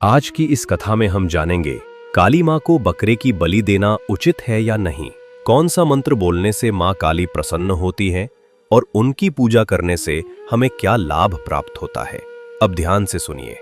आज की इस कथा में हम जानेंगे काली मां को बकरे की बलि देना उचित है या नहीं, कौन सा मंत्र बोलने से मां काली प्रसन्न होती है और उनकी पूजा करने से हमें क्या लाभ प्राप्त होता है। अब ध्यान से सुनिए।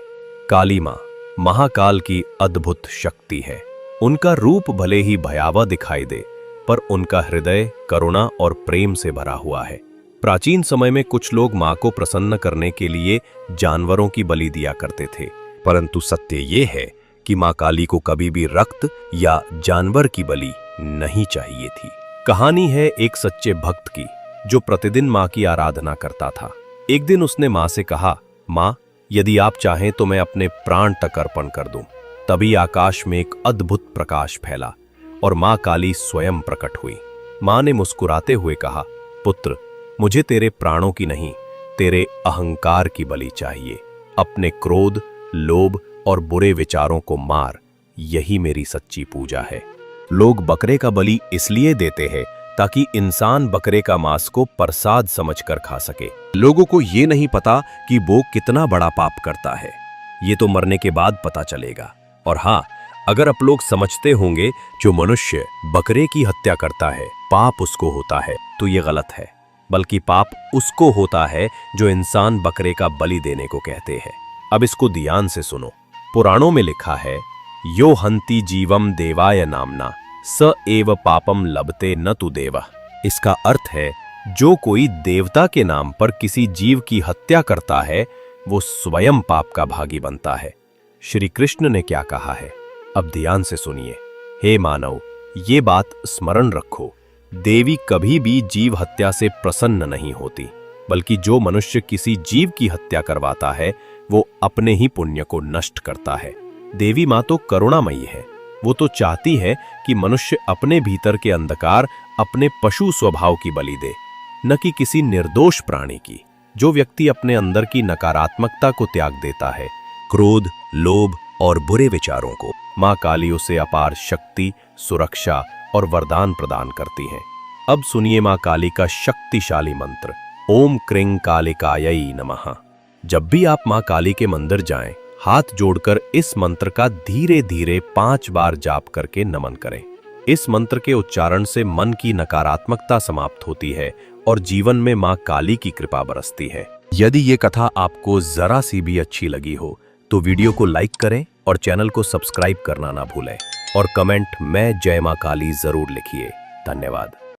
काली मां महाकाल की अद्भुत शक्ति है। उनका रूप भले ही भयावह दिखाई दे, पर उनका हृदय करुणा और प्रेम से भरा हुआ है। प्राचीन समय में कुछ लोग मां को प्रसन्न करने के लिए जानवरों की बलि दिया करते थे, परंतु सत्य ये है कि मां काली को कभी भी रक्त या जानवर की बलि नहीं चाहिए थी। कहानी है एक सच्चे भक्त की जो प्रतिदिन मां की आराधना करता था। एक दिन उसने मां से कहा, मां, यदि आप चाहें तो मैं अपने प्राण तक अर्पण कर दूं। तभी आकाश में एक अद्भुत प्रकाश फैला और मां काली स्वयं प्रकट हुई। मां ने मुस्कुराते हुए कहा, पुत्र, मुझे तेरे प्राणों की नहीं, तेरे अहंकार की बलि चाहिए। अपने क्रोध, लोभ और बुरे विचारों को मार, यही मेरी सच्ची पूजा है। लोग बकरे का बलि इसलिए देते हैं ताकि इंसान बकरे का मांस को प्रसाद समझकर खा सके। लोगों को ये नहीं पता कि वो कितना बड़ा पाप करता है। ये तो मरने के बाद पता चलेगा। और हाँ, अगर आप लोग समझते होंगे जो मनुष्य बकरे की हत्या करता है पाप उसको होता है, तो ये गलत है। बल्कि पाप उसको होता है जो इंसान बकरे का बलि देने को कहते हैं। अब इसको ध्यान से सुनो। पुराणों में लिखा है, यो हंति जीवम देवाय नामना स एव पापम लभते न तु देवा। इसका अर्थ है, जो कोई देवता के नाम पर किसी जीव की हत्या करता है वो स्वयं पाप का भागी बनता है। श्री कृष्ण ने क्या कहा है, अब ध्यान से सुनिए। हे मानव, ये बात स्मरण रखो, देवी कभी भी जीव हत्या से प्रसन्न नहीं होती, बल्कि जो मनुष्य किसी जीव की हत्या करवाता है वो अपने ही पुण्य को नष्ट करता है। देवी मां तो करुणामयी है। वो तो चाहती है कि मनुष्य अपने भीतर के अंधकार, अपने पशु स्वभाव की बलि दे, न कि किसी निर्दोष प्राणी की। जो व्यक्ति अपने अंदर की नकारात्मकता को त्याग देता है, क्रोध, लोभ और बुरे विचारों को, मां काली उसे अपार शक्ति, सुरक्षा और वरदान प्रदान करती हैं। अब सुनिए मां काली का शक्तिशाली मंत्र, ओम क्रीं कालिकायै नमः। जब भी आप मां काली के मंदिर जाएं, हाथ जोड़कर इस मंत्र का धीरे धीरे 5 बार जाप करके नमन करें। इस मंत्र के उच्चारण से मन की नकारात्मकता समाप्त होती है और जीवन में मां काली की कृपा बरसती है। यदि ये कथा आपको जरा सी भी अच्छी लगी हो तो वीडियो को लाइक करें और चैनल को सब्सक्राइब करना ना भूलें और कमेंट में जय मां काली जरूर लिखिए। धन्यवाद।